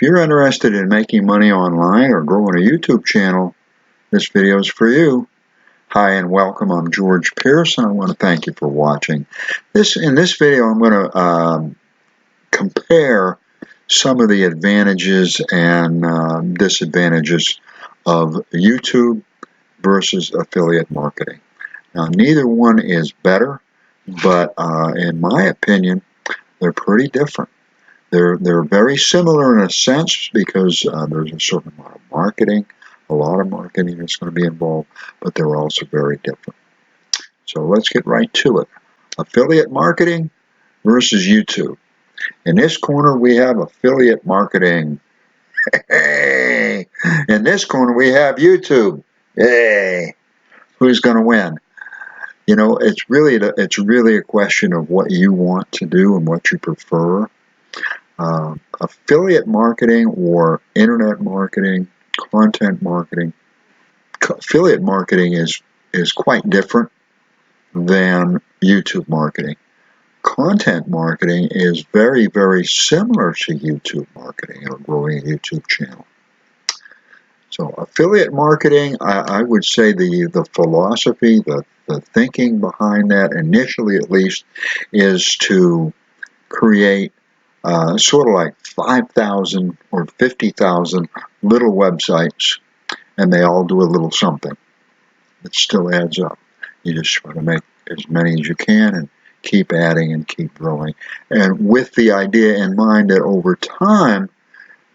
If you're interested in making money online or growing a YouTube channel, this video is for you. Hi and welcome. I'm George Pierce, and I want to thank you for watching. In this video, I'm going to compare some of the advantages and disadvantages of YouTube versus affiliate marketing. Now, neither one is better, but in my opinion, they're pretty different. They're very similar in a sense because there's a certain amount of marketing, a lot of marketing that's going to be involved, but they're also very different. So let's get right to it. Affiliate marketing versus YouTube. In this corner, we have affiliate marketing. Hey! In this corner, we have YouTube. Hey! Who's going to win? You know, it's really a question of what you want to do and what you prefer. Affiliate marketing or internet marketing, content marketing. Affiliate marketing is quite different than YouTube marketing. Content marketing is very, very similar to YouTube marketing or growing a YouTube channel. So affiliate marketing, I would say the philosophy, the thinking behind that, initially at least, is to create sort of like 5,000 or 50,000 little websites, and they all do a little something. It still adds up. You just try to make as many as you can and keep adding and keep growing. And with the idea in mind that over time,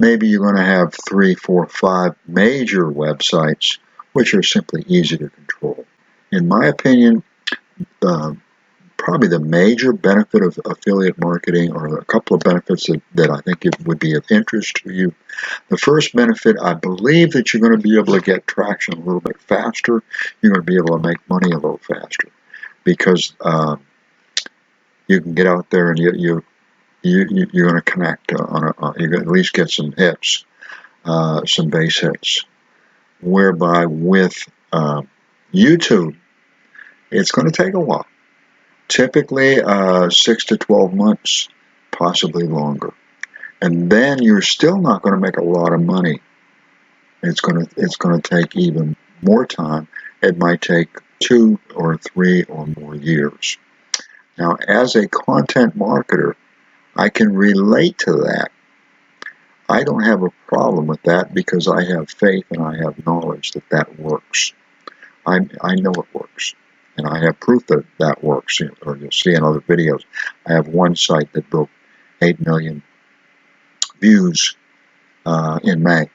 maybe you're going to have 3, 4, 5 major websites, which are simply easy to control. In my opinion, probably the major benefit of affiliate marketing, or a couple of benefits that I think it would be of interest to you. The first benefit, I believe that you're going to be able to get traction a little bit faster. You're going to be able to make money a little faster because you can get out there and you're going to connect you're going to at least get some hits, some base hits. Whereby with YouTube, it's going to take a while. Typically 6 to 12 months, possibly longer. And then you're still not going to make a lot of money. It's going to take even more time. It might take 2 or 3 or more years. Now, as a content marketer, I can relate to that. I don't have a problem with that because I have faith and I have knowledge that that works. I know it works. And I have proof that that works, or you'll see in other videos. I have one site that broke 8 million views in May.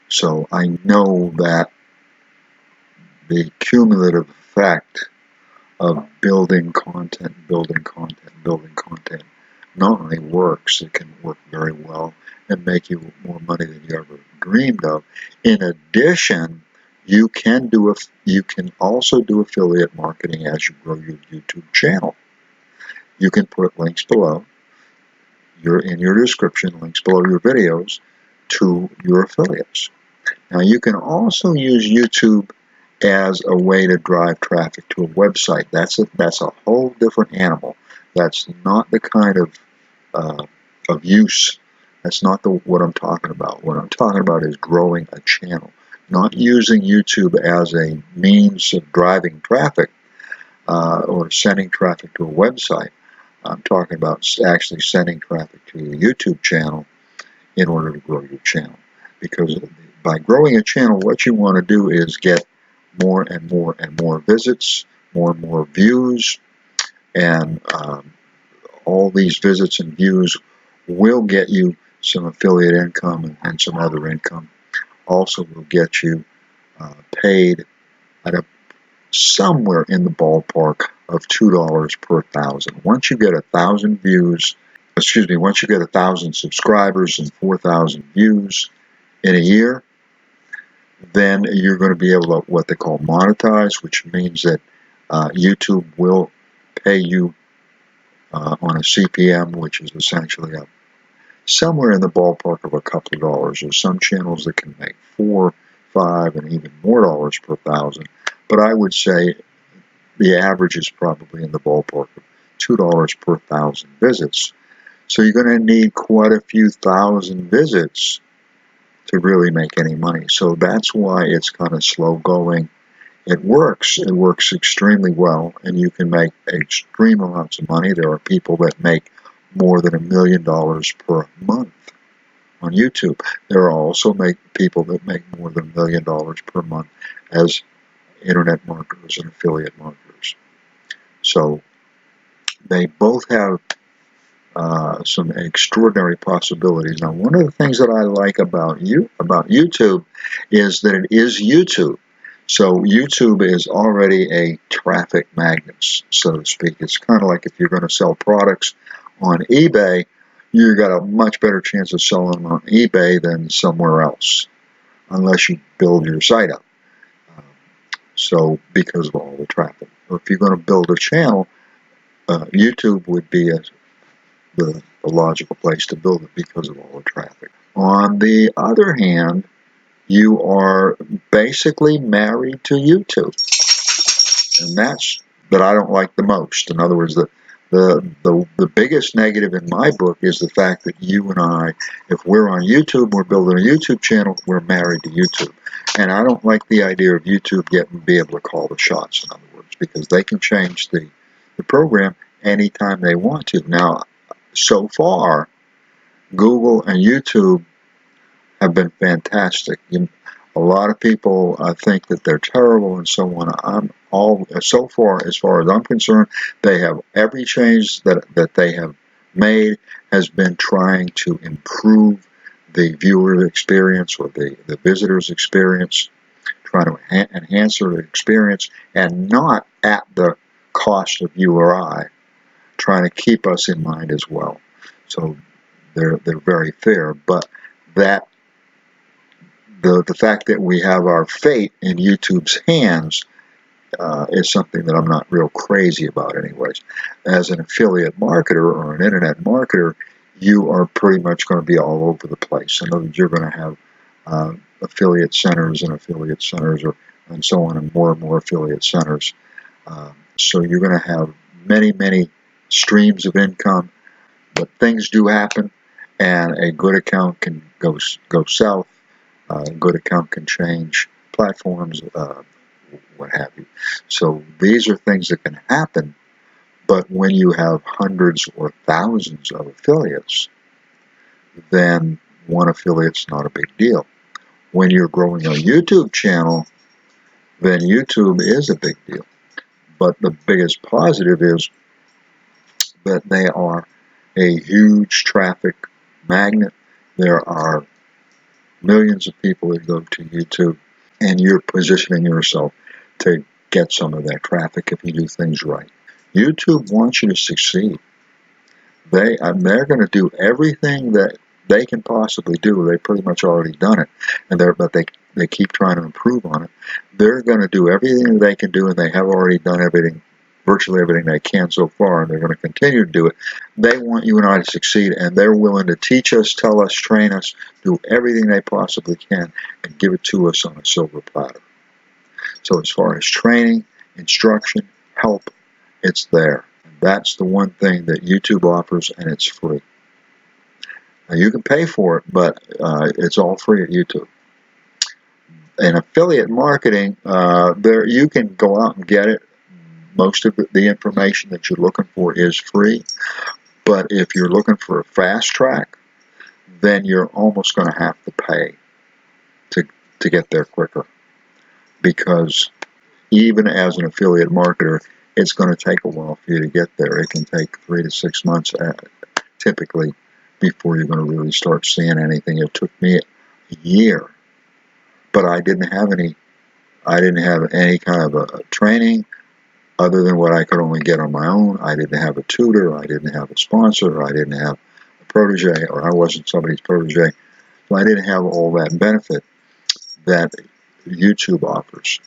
So I know that the cumulative effect of building content, not only works, it can work very well and make you more money than you ever dreamed of. In addition, you can also do affiliate marketing as you grow your YouTube channel. You can put links below, in your description, links below your videos to your affiliates. Now you can also use YouTube as a way to drive traffic to a website. That's a whole different animal. That's not the kind of use. That's not what I'm talking about. What I'm talking about is growing a channel. Not using YouTube as a means of driving traffic or sending traffic to a website. I'm talking about actually sending traffic to your YouTube channel in order to grow your channel. Because by growing a channel, what you want to do is get more and more and more visits, more and more views, and all these visits and views will get you some affiliate income and some other income. Also will get you paid at somewhere in the ballpark of $2 per 1,000. Once you get 1,000 views, once you get 1,000 subscribers and 4,000 views in a year, then you're going to be able to what they call monetize, which means that YouTube will pay you on a CPM, which is essentially somewhere in the ballpark of a couple of dollars. There's some channels that can make $4, $5, and even more dollars per 1,000. But I would say the average is probably in the ballpark of $2 per 1,000 visits. So you're going to need quite a few thousand visits to really make any money. So that's why it's kind of slow going. It works. It works extremely well, and you can make extreme amounts of money. There are people that make more than $1 million per month on YouTube. There are also people that make more than $1 million per month as internet marketers and affiliate marketers. So they both have some extraordinary possibilities. Now, one of the things that I like about YouTube is that it is YouTube. So YouTube is already a traffic magnet, so to speak. It's kind of like if you're going to sell products on eBay, you've got a much better chance of selling them on eBay than somewhere else, unless you build your site up. So because of all the traffic. Or if you're going to build a channel, YouTube would be the logical place to build it because of all the traffic. On the other hand, you are basically married to YouTube. And that's that I don't like the most. In other words, the biggest negative in my book is the fact that you and I, if we're on YouTube, we're building a YouTube channel, we're married to YouTube. And I don't like the idea of YouTube be able to call the shots, in other words, because they can change the program anytime they want to. Now, so far, Google and YouTube have been fantastic. A lot of people think that they're terrible and so on. So far as I'm concerned, they have every change that they have made has been trying to improve the viewer experience or the visitor's experience, trying to enhance their experience, and not at the cost of you or I, trying to keep us in mind as well. So they're very fair, but that the fact that we have our fate in YouTube's hands is something that I'm not real crazy about anyways. As an affiliate marketer or an internet marketer, you are pretty much going to be all over the place. In other words, you're going to have affiliate centers and so on, and more affiliate centers. So you're going to have many streams of income, but things do happen, and a good account can go south. A good account can change platforms, what have you. So these are things that can happen, but when you have hundreds or thousands of affiliates, then one affiliate's not a big deal. When you're growing a YouTube channel, then YouTube is a big deal. But the biggest positive is that they are a huge traffic magnet. There are millions of people that go to YouTube, and you're positioning yourself to get some of that traffic if you do things right. YouTube wants you to succeed. They're going to do everything that they can possibly do. They've pretty much already done it, but they keep trying to improve on it. They're going to do everything they can do, and they have already done virtually everything they can so far, and they're going to continue to do it. They want you and I to succeed, and they're willing to teach us, tell us, train us, do everything they possibly can, and give it to us on a silver platter. So as far as training, instruction, help, it's there. That's the one thing that YouTube offers, and it's free. Now, you can pay for it, but it's all free at YouTube. In affiliate marketing, you can go out and get it. Most of the information that you're looking for is free, but if you're looking for a fast track, then you're almost going to have to pay to get there quicker, because even as an affiliate marketer, it's going to take a while for you to get there. It can take 3 to 6 months typically before you're going to really start seeing anything. It took me a year, but I didn't have any kind of a training other than what I could only get on my own. I didn't have a tutor, I didn't have a sponsor, I didn't have a protege, or I wasn't somebody's protege. So I didn't have all that benefit that YouTube offers.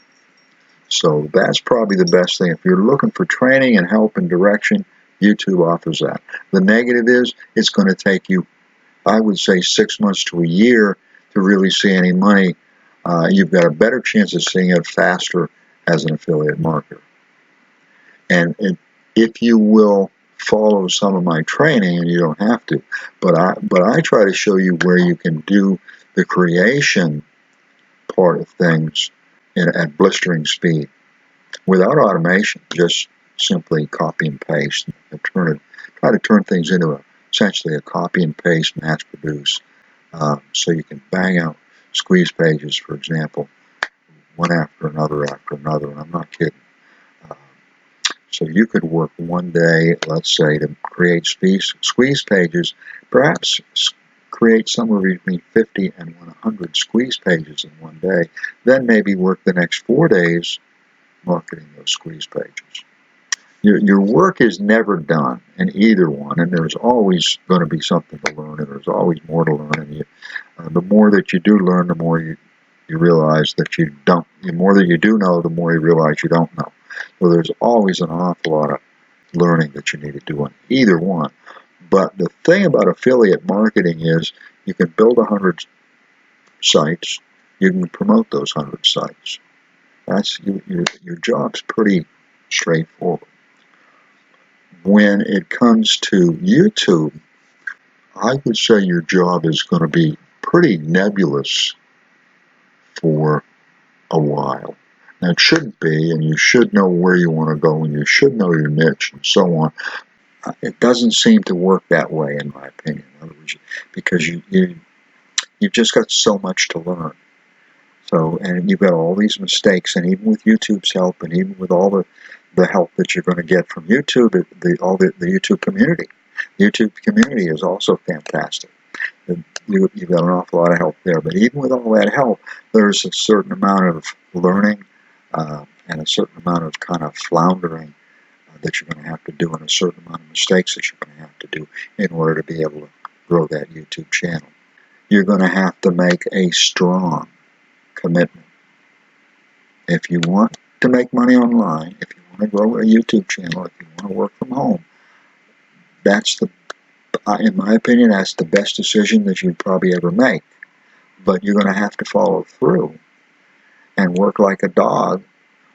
So that's probably the best thing. If you're looking for training and help and direction, YouTube offers that. The negative is it's going to take you, I would say, 6 months to a year to really see any money. You've got a better chance of seeing it faster as an affiliate marketer. And if you will follow some of my training, and you don't have to. But I try to show you where you can do the creation part of things at blistering speed without automation. Just simply copy and paste and try to turn things into essentially a copy and paste, mass produce. So you can bang out squeeze pages, for example, one after another, and I'm not kidding. So you could work one day, let's say, to create squeeze pages, perhaps create somewhere between 50 and 100 squeeze pages in one day, then maybe work the next 4 days marketing those squeeze pages. Your work is never done in either one, and there's always going to be something to learn, and there's always more to learn. And the more that you do learn, the more you realize that you don't. The more that you do know, the more you realize you don't know. So there's always an awful lot of learning that you need to do on either one. But the thing about affiliate marketing is you can build 100 sites, you can promote those 100 sites. That's your job's pretty straightforward. When it comes to YouTube, I would say your job is going to be pretty nebulous for a while. Now, it shouldn't be, and you should know where you want to go, and you should know your niche, and so on. It doesn't seem to work that way, in my opinion. In other words, because you've just got so much to learn. So, and you've got all these mistakes, and even with YouTube's help, and even with all the help that you're going to get from YouTube, the YouTube community. The YouTube community is also fantastic. You've got an awful lot of help there. But even with all that help, there's a certain amount of learning and a certain amount of kind of floundering that you're going to have to do, and a certain amount of mistakes that you're going to have to do in order to be able to grow that YouTube channel. You're going to have to make a strong commitment. If you want to make money online, if you want to grow a YouTube channel, if you want to work from home, in my opinion, that's the best decision that you'd probably ever make. But you're going to have to follow through and work like a dog,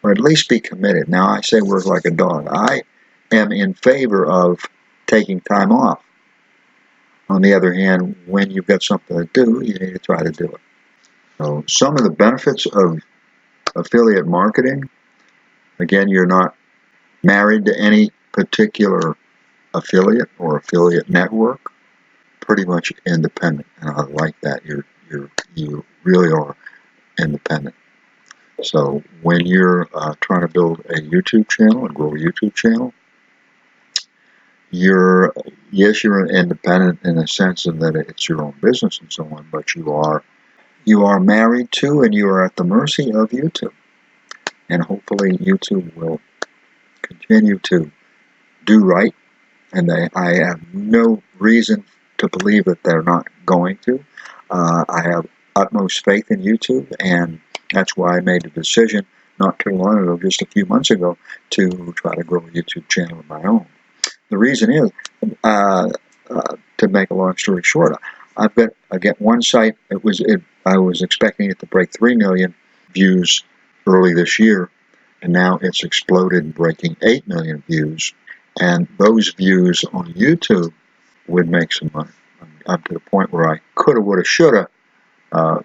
or at least be committed. Now, I say work like a dog. I am in favor of taking time off. On the other hand, when you've got something to do, you need to try to do it. So some of the benefits of affiliate marketing, again, you're not married to any particular affiliate or affiliate network, pretty much independent, and I like that. You really are independent. So when you're trying to build a YouTube channel and grow a YouTube channel, you're independent in the sense of that it's your own business and so on, but you are married to, and you are at the mercy of YouTube. And hopefully YouTube will continue to do right, and I have no reason to believe that they're not going to. I have utmost faith in YouTube, and that's why I made the decision not too long ago, just a few months ago, to try to grow a YouTube channel of my own. The reason is, to make a long story short, I get one site. I was expecting it to break 3 million views early this year, and now it's exploded, breaking 8 million views. And those views on YouTube would make some money. I'm to the point where I coulda, woulda, shoulda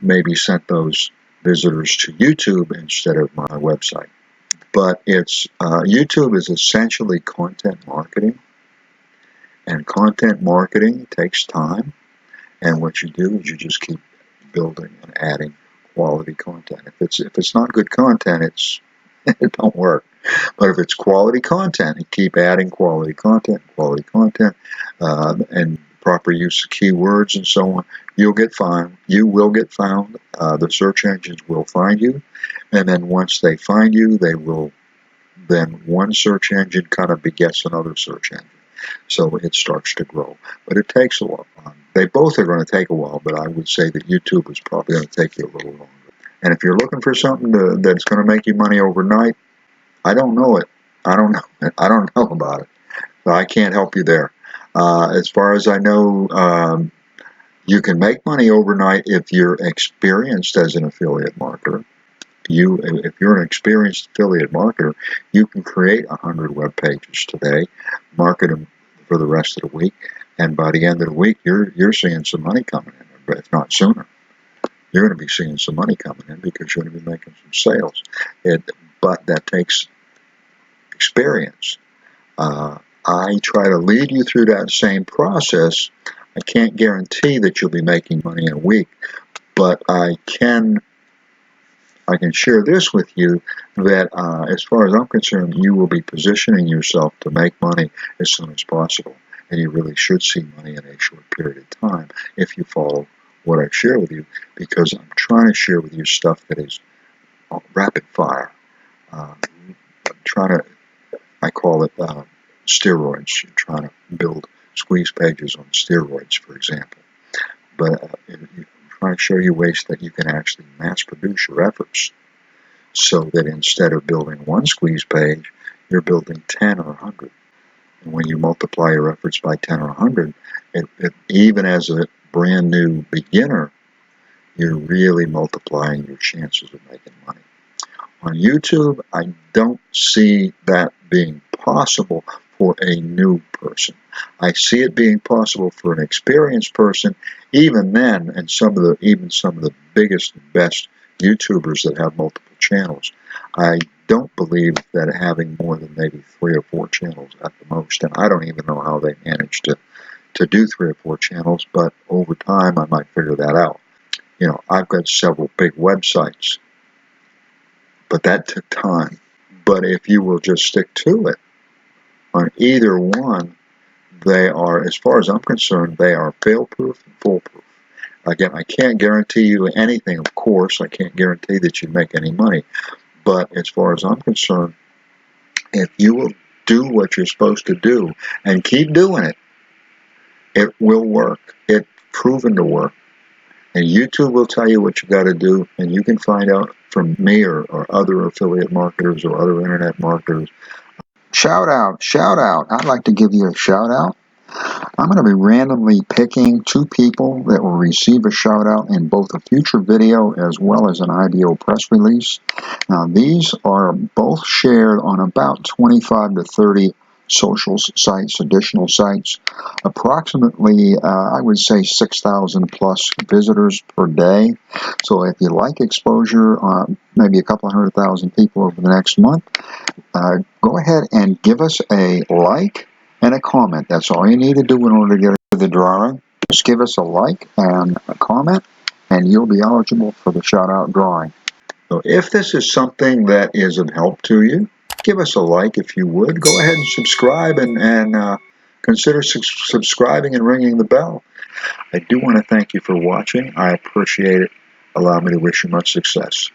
maybe sent those visitors to YouTube instead of my website. But YouTube is essentially content marketing, and content marketing takes time. And what you do is you just keep building and adding quality content. If it's not good content, it don't work. But if it's quality content, you keep adding quality content, and proper use of keywords and so on, you'll get found. You will get found. The search engines will find you, and then once they find you, then one search engine kind of begets another search engine. So it starts to grow. But it takes a while. They both are going to take a while, but I would say that YouTube is probably going to take you a little longer. And if you're looking for something that's going to make you money overnight, I don't know it. I don't know about it. So I can't help you there. As far as I know, you can make money overnight if you're experienced as an affiliate marketer. If you're an experienced affiliate marketer, you can create 100 web pages today, market them for the rest of the week, and by the end of the week, you're seeing some money coming in, if not sooner. You're going to be seeing some money coming in because you're going to be making some sales. But that takes experience. I try to lead you through that same process. I can't guarantee that you'll be making money in a week, but I can share this with you that as far as I'm concerned, you will be positioning yourself to make money as soon as possible. And you really should see money in a short period of time if you follow what I share with you, because I'm trying to share with you stuff that is rapid fire. I'm trying to, I call it steroids. You're trying to build squeeze pages on steroids, for example. But I'm trying to show you ways that you can actually mass produce your efforts, so that instead of building one squeeze page, you're building 10 or 100. And when you multiply your efforts by 10 or 100, even as a brand new beginner, you're really multiplying your chances of making money. On YouTube, I don't see that being possible for a new person. I see it being possible for an experienced person, even then, and even some of the biggest and best YouTubers that have multiple channels. I don't believe that having more than maybe 3 or 4 channels at the most, and I don't even know how they manage to do 3 or 4 channels, but over time I might figure that out. You know, I've got several big websites, but that took time. But if you will just stick to it on either one, they are, as far as I'm concerned, they are fail-proof and foolproof. Again, I can't guarantee you anything, of course. I can't guarantee that you make any money. But as far as I'm concerned, if you will do what you're supposed to do and keep doing it, it will work. It's proven to work. And YouTube will tell you what you got to do, and you can find out from me or other affiliate marketers or other internet marketers. Shout out. I'd like to give you a shout out. I'm going to be randomly picking 2 people that will receive a shout out in both a future video as well as an IBO press release. Now, these are both shared on about 25 to 30 social sites, additional sites, approximately, I would say 6,000 plus visitors per day. So if you like exposure, maybe a couple 100,000 people over the next month, go ahead and give us a like and a comment. That's all you need to do in order to get into the drawing. Just give us a like and a comment, and you'll be eligible for the shout-out drawing. So if this is something that is of help to you, give us a like if you would. Go ahead and subscribe and consider subscribing and ringing the bell. I do want to thank you for watching. I appreciate it. Allow me to wish you much success.